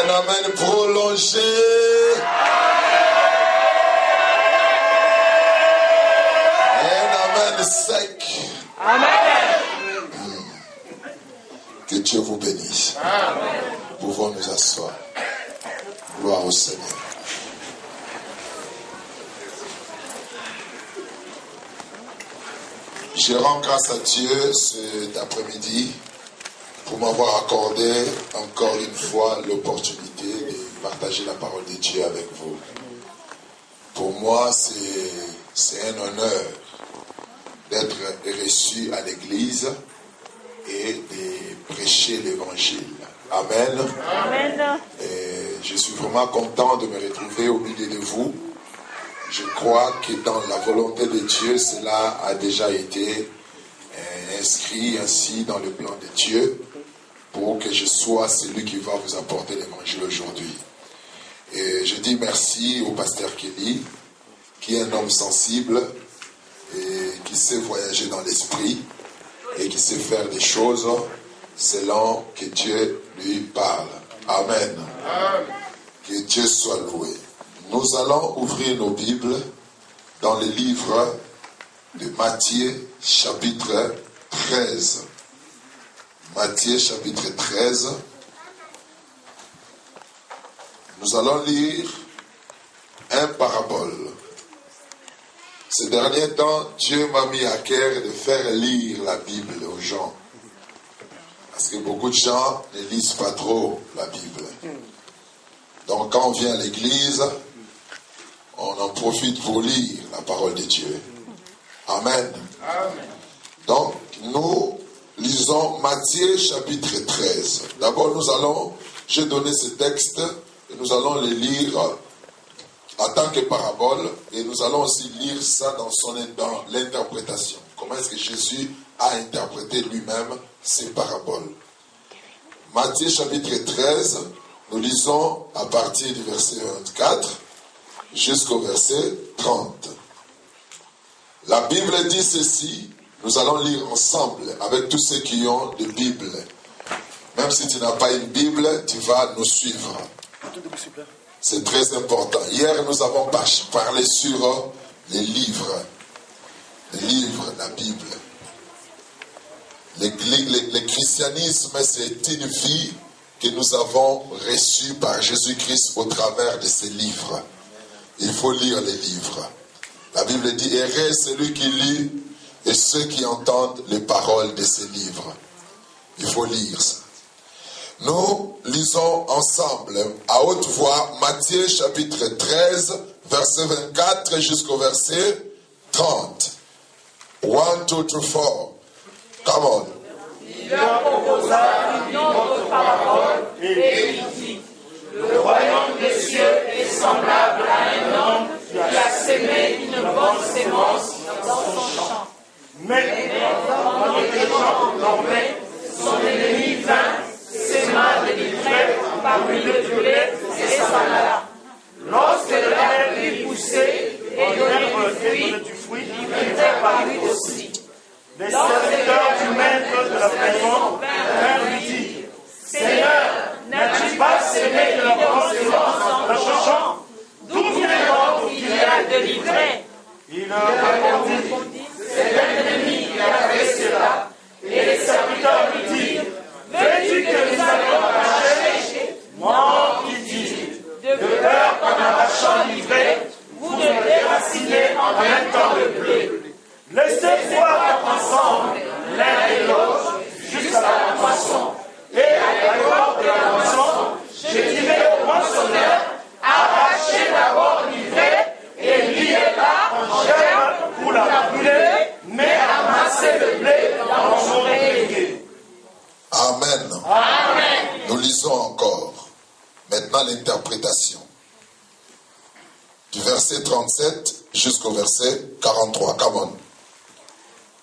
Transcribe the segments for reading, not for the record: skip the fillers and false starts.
Un amen prolongé. Un amen sec. Amen. Que Dieu vous bénisse. Amen. Nous pouvons nous asseoir. Gloire au Seigneur. Je rends grâce à Dieu cet après-midi pour m'avoir accordé encore une fois l'opportunité de partager la parole de Dieu avec vous. Pour moi, c'est un honneur d'être reçu à l'église et de prêcher l'évangile. Amen. Amen. Et je suis vraiment content de me retrouver au milieu de vous. Je crois que dans la volonté de Dieu, cela a déjà été inscrit ainsi dans le plan de Dieu pour que je sois celui qui va vous apporter l'évangile aujourd'hui. Et je dis merci au pasteur Kelly, qui est un homme sensible et qui sait voyager dans l'esprit et qui sait faire des choses selon que Dieu lui parle. Amen. Que Dieu soit loué. Nous allons ouvrir nos Bibles dans le livre de Matthieu, chapitre 13. Matthieu, chapitre 13. Nous allons lire un parabole. Ces derniers temps, Dieu m'a mis à cœur de faire lire la Bible aux gens. Parce que beaucoup de gens ne lisent pas trop la Bible. Donc quand on vient à l'église, on en profite pour lire la parole de Dieu. Amen. Amen. Donc, nous lisons Matthieu chapitre 13. D'abord, j'ai donné ce texte et nous allons le lire en tant que parabole et nous allons aussi lire ça dans l'interprétation. Comment est-ce que Jésus a interprété lui-même ces paraboles. Matthieu chapitre 13, nous lisons à partir du verset 24 jusqu'au verset 30. La Bible dit ceci, nous allons lire ensemble avec tous ceux qui ont des Bibles. Même si tu n'as pas une Bible, tu vas nous suivre. C'est très important. Hier, nous avons parlé sur les livres. Les livres, la Bible. Le christianisme, c'est une vie que nous avons reçue par Jésus-Christ au travers de ces livres. Il faut lire les livres. La Bible dit, heureux celui qui lit et ceux qui entendent les paroles de ces livres. Il faut lire ça. Nous lisons ensemble à haute voix Matthieu chapitre 13, verset 24 jusqu'au verset 30. 1, 2, 3, 4. Come on. Il leur proposa une autre parabole et il dit, le royaume des cieux est semblable à un homme qui a semé une bonne sémence dans son champ. Mais quand les gens dormaient, son ennemi vint, séma de l'ivraie parmi le blé et s'en alla. Lorsque l'herbe lui poussait et donnait du fruit, il venait par lui aussi. Les serviteurs du maître de la maison vinrent lui dire, Seigneur, n'as-tu pas semé de la bonne sémence dans ton champ? D'où vient donc qu'il y a de l'ivraie? Il leur répondit, C'est l'ennemi qui a fait cela. Et les serviteurs lui dirent, veux-tu que nous allions arracher? non, il dit, De peur qu'en arrachant l'ivraie, vous ne déracinez en même temps le blé. laissez voir ensemble l'un et l'autre jusqu'à la moisson. Et à l'époque de la moisson, je dirai au moissonneur, arrachez d'abord l'ivraie et liez-la en germe pour la brûler, mais amassez le blé dans son régué. Amen. Amen. Nous lisons encore. Maintenant l'interprétation. Du verset 37 jusqu'au verset 43. Come on.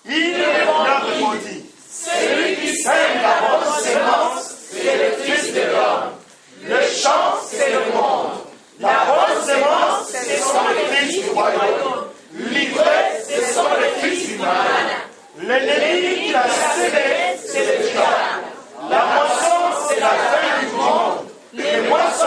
Il leur répondit, celui qui sème la bonne sémence, c'est le Fils de l'homme. Le champ, c'est le monde. La bonne sémence, ce sont les fils du royaume. L'ivraie, ce sont les fils du mal. L'ennemi qui l'a sémé, c'est le diable. La moisson, c'est la fin du monde. Les moissonneurs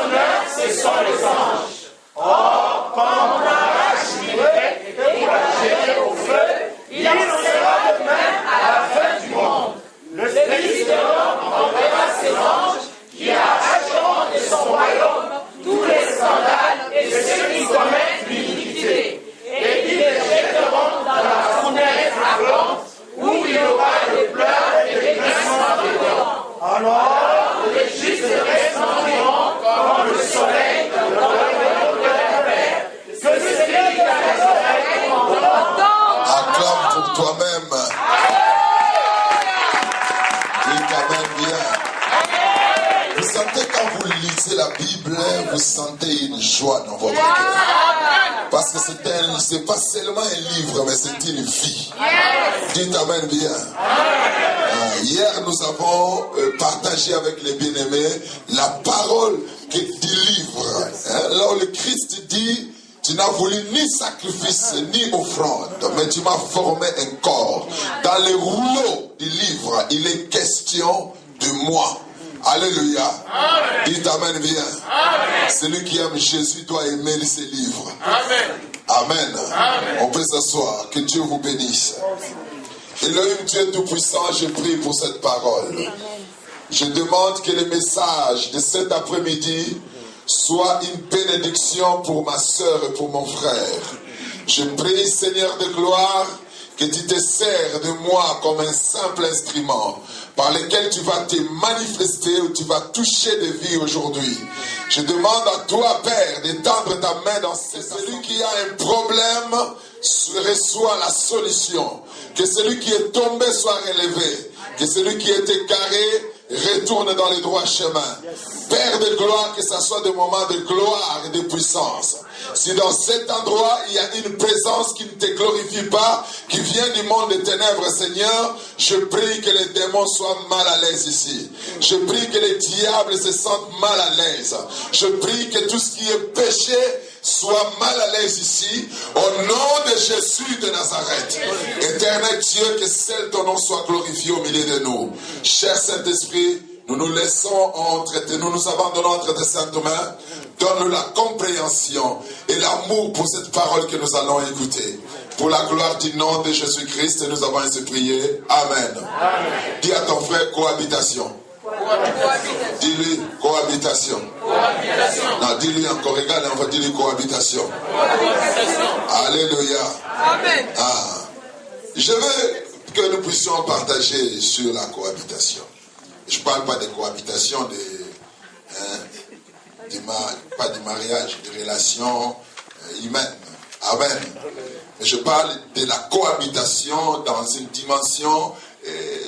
se répandront comme le soleil dans l'auréole de la terre. Que celui qui a les oreilles entende. Acclame pour toi-même. Dis quand même bien. Vous sentez quand vous lisez la Bible, vous sentez une joie dans votre cœur. Parce que c'est pas seulement un livre, mais c'est une vie. Dites amen bien. Hier, nous avons partagé avec les bien-aimés la parole du livre. Là où le Christ dit, tu n'as voulu ni sacrifice, ni offrande, mais tu m'as formé un corps. Dans les rouleaux du livre, il est question de moi. Alléluia. Dites amen bien. Celui qui aime Jésus doit aimer ses livres. Amen. On peut s'asseoir. Que Dieu vous bénisse. Elohim, Dieu Tout-Puissant, je prie pour cette parole. Je demande que le message de cet après-midi soit une bénédiction pour ma soeur et pour mon frère. Je prie, Seigneur de gloire, que tu te sers de moi comme un simple instrument par lequel tu vas te manifester ou tu vas toucher des vies aujourd'hui. Je demande à toi, Père, d'étendre ta main dans celui qui a un problème reçoit la solution. Que celui qui est tombé soit relevé. Que celui qui est égaré retourne dans les droits chemins. Père de gloire, que ce soit des moments de gloire et de puissance. Si dans cet endroit, il y a une présence qui ne te glorifie pas, qui vient du monde des ténèbres, Seigneur, je prie que les démons soient mal à l'aise ici. Je prie que les diables se sentent mal à l'aise. Je prie que tout ce qui est péché soit mal à l'aise ici, au nom de Jésus de Nazareth. Éternel Dieu, que seul ton nom soit glorifié au milieu de nous. Cher Saint-Esprit, nous nous laissons nous nous abandonnons entre tes saintes mains. Donne-nous la compréhension et l'amour pour cette parole que nous allons écouter. Pour la gloire du nom de Jésus-Christ, nous avons ainsi prié. Amen. Amen. Dis à ton frère cohabitation. Dis-lui cohabitation. Non, dis-lui encore, regarde, on va dire cohabitation. Alléluia. Amen. Je veux que nous puissions partager sur la cohabitation. Je ne parle pas de cohabitation, pas de mariage, de relations humaines. Amen. Mais je parle de la cohabitation dans une dimension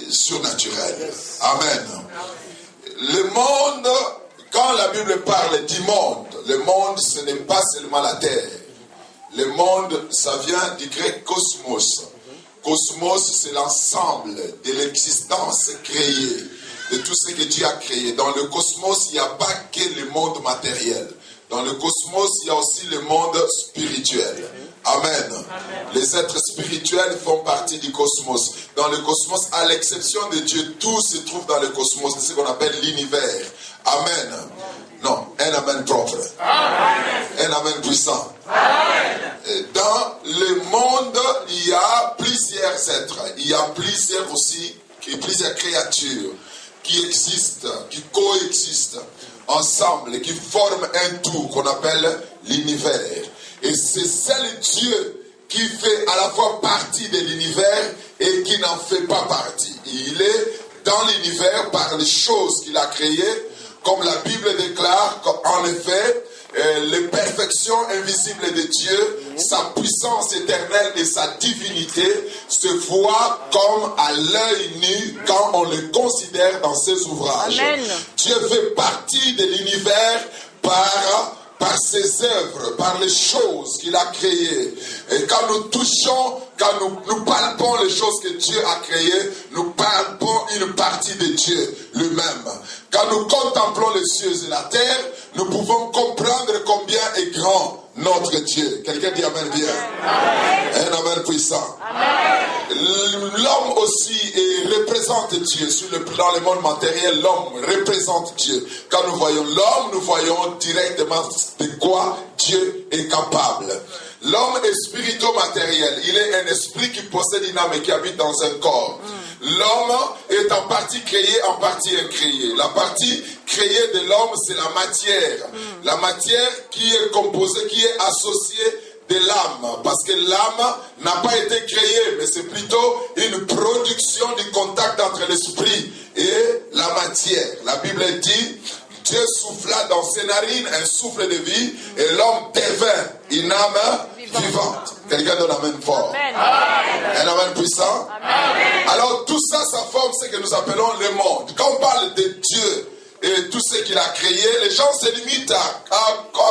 surnaturelle. Amen. Le monde, quand la Bible parle du monde, le monde ce n'est pas seulement la terre. Le monde, ça vient du grec cosmos. Cosmos, c'est l'ensemble de l'existence créée, de tout ce que Dieu a créé. Dans le cosmos, il n'y a pas que le monde matériel. Dans le cosmos, il y a aussi le monde spirituel. Amen. Amen. Les êtres spirituels font partie du cosmos. Dans le cosmos, à l'exception de Dieu, tout se trouve dans le cosmos. C'est ce qu'on appelle l'univers. Amen. Non, un amen propre. Amen. Un amen puissant. Amen. Dans le monde, il y a plusieurs êtres. Il y a plusieurs créatures qui existent, qui coexistent ensemble et qui forment un tout qu'on appelle l'univers. Et c'est seul Dieu qui fait à la fois partie de l'univers et qui n'en fait pas partie. Il est dans l'univers par les choses qu'il a créées, comme la Bible déclare qu'en effet, les perfections invisibles de Dieu, sa puissance éternelle et sa divinité se voient comme à l'œil nu quand on le considère dans ses ouvrages. Amen. Dieu fait partie de l'univers par ses œuvres, par les choses qu'il a créées. Et quand nous touchons, quand nous palpons les choses que Dieu a créées, nous palpons une partie de Dieu lui-même. Quand nous contemplons les cieux et la terre, nous pouvons comprendre combien est grand notre Dieu. Quelqu'un dit amen bien. Amen. Un amen puissant. Amen. L'homme aussi représente Dieu. Dans le monde matériel, l'homme représente Dieu. Quand nous voyons l'homme, nous voyons directement de quoi Dieu est capable. L'homme est spirito-matériel. Il est un esprit qui possède une âme et qui habite dans un corps. L'homme est en partie créé, en partie incréé. La partie créée de l'homme, c'est la matière. La matière qui est composée, qui est associée de l'âme. Parce que l'âme n'a pas été créée, mais c'est plutôt une production du contact entre l'esprit et la matière. La Bible dit Dieu souffla dans ses narines un souffle de vie et l'homme devint une âme vivante. Quelqu'un donne amen fort. Amen. Un amen puissant. Amen. Alors tout ça, ça forme ce que nous appelons le monde. Quand on parle de Dieu et tout ce qu'il a créé, les gens se limitent à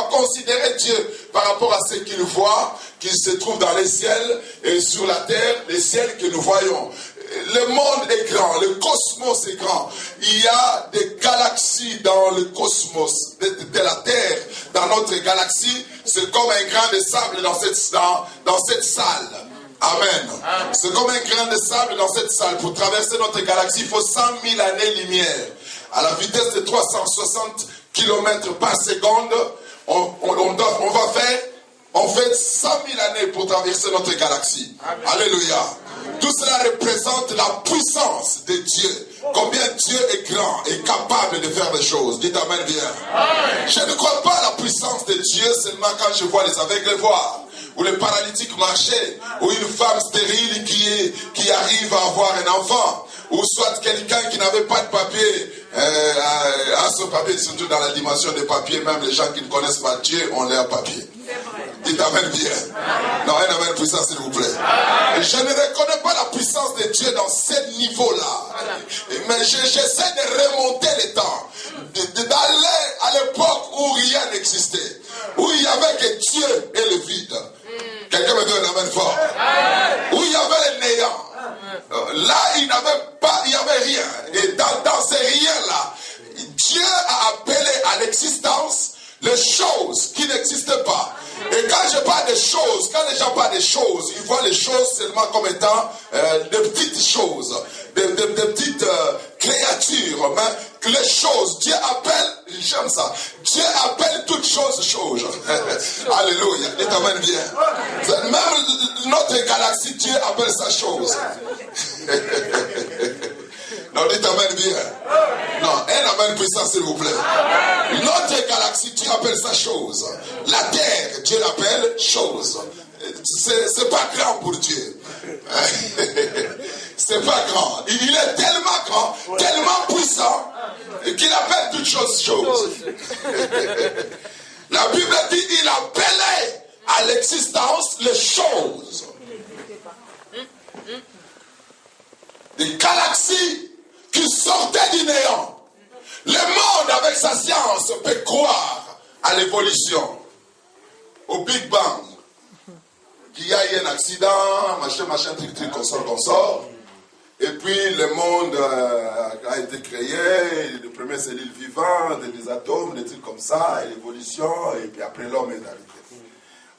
considérer Dieu par rapport à ce qu'ils voient, qui se trouve dans les ciels et sur la terre, les ciels que nous voyons. Le monde est grand, le cosmos est grand. Il y a des galaxies dans le cosmos de la Terre. Dans notre galaxie, c'est comme un grain de sable dans cette salle. Amen. C'est comme un grain de sable dans cette salle. Pour traverser notre galaxie, il faut 100 000 années-lumière. À la vitesse de 360 km par seconde, on fait 100 000 années pour traverser notre galaxie. Amen. Alléluia. Tout cela représente la puissance de Dieu. Combien Dieu est grand et capable de faire des choses. Dites amen bien. Amen. Je ne crois pas à la puissance de Dieu seulement quand je vois les aveugles voir, ou les paralytiques marcher, ou une femme stérile qui arrive à avoir un enfant, ou soit quelqu'un qui n'avait pas de papier, à ce papier, surtout dans la dimension des papiers, même les gens qui ne connaissent pas Dieu ont leur papier. Dites amen bien. Non, un amen puissant s'il vous plaît. Je ne reconnais pas la puissance de Dieu dans ce niveau-là. Mais j'essaie de remonter les temps. D'aller à l'époque où rien n'existait. Où il n'y avait que Dieu et le vide. Quelqu'un me dit un amen fort. Où il y avait le néant. Là, il n'y avait rien. Et dans ces rien-là, Dieu a appelé à l'existence les choses qui n'existent pas. Et quand je parle de choses, quand les gens parlent de choses, ils voient les choses seulement comme étant des petites choses, des petites créatures. Mais les choses, Dieu appelle, j'aime ça, Dieu appelle toutes choses. Alléluia, dites amen bien. Même notre galaxie, Dieu appelle ça chose. Non, dites amen bien. Non, un amen puissant s'il vous plaît. Notre galaxie, Dieu appelle ça chose. La terre, Dieu l'appelle chose. C'est pas grand pour Dieu. C'est pas grand. Il est tellement grand, tellement puissant, qu'il appelle toutes choses. La Bible dit il appelait à l'existence les choses. Des galaxies qui sortaient du néant. Le monde, avec sa science, peut croire à l'évolution, au Big Bang. Qu'il y a eu un accident, machin, truc, consort. Et puis le monde a été créé, les premières cellules vivantes, des atomes, des trucs comme ça, et l'évolution, et puis après l'homme est arrivé.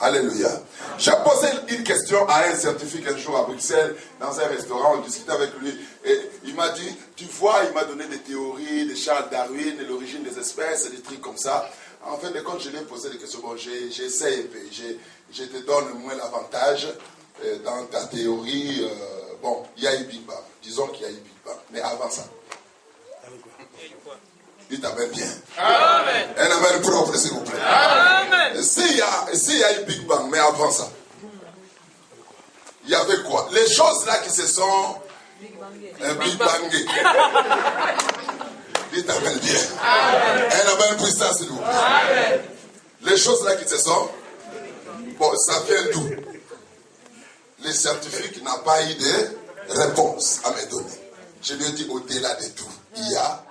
Alléluia. J'ai posé une question à un scientifique un jour à Bruxelles, dans un restaurant, on discutait avec lui, et il m'a dit, tu vois, il m'a donné des théories de Charles Darwin, de l'origine des espèces, des trucs comme ça. En fin de compte, je lui ai posé des questions, bon, j'essaie, je te donne moins l'avantage dans ta théorie, bon, il y a eu Big Bang, disons qu'il y a eu Big Bang, mais avant ça. Dites amen bien. Amen. Un amen propre, s'il vous plaît. Amen. S'il y a eu Big Bang, mais avant ça, il y avait quoi? Les choses là qui se sont Big Bangées. Dites amen bien. Amen. Un amen puissant, s'il vous plaît. Amen. Les choses là qui se sont, bon, ça vient d'où? Les scientifiques n'ont pas eu de réponse à me donner. Je lui ai dit au-delà de tout, il y a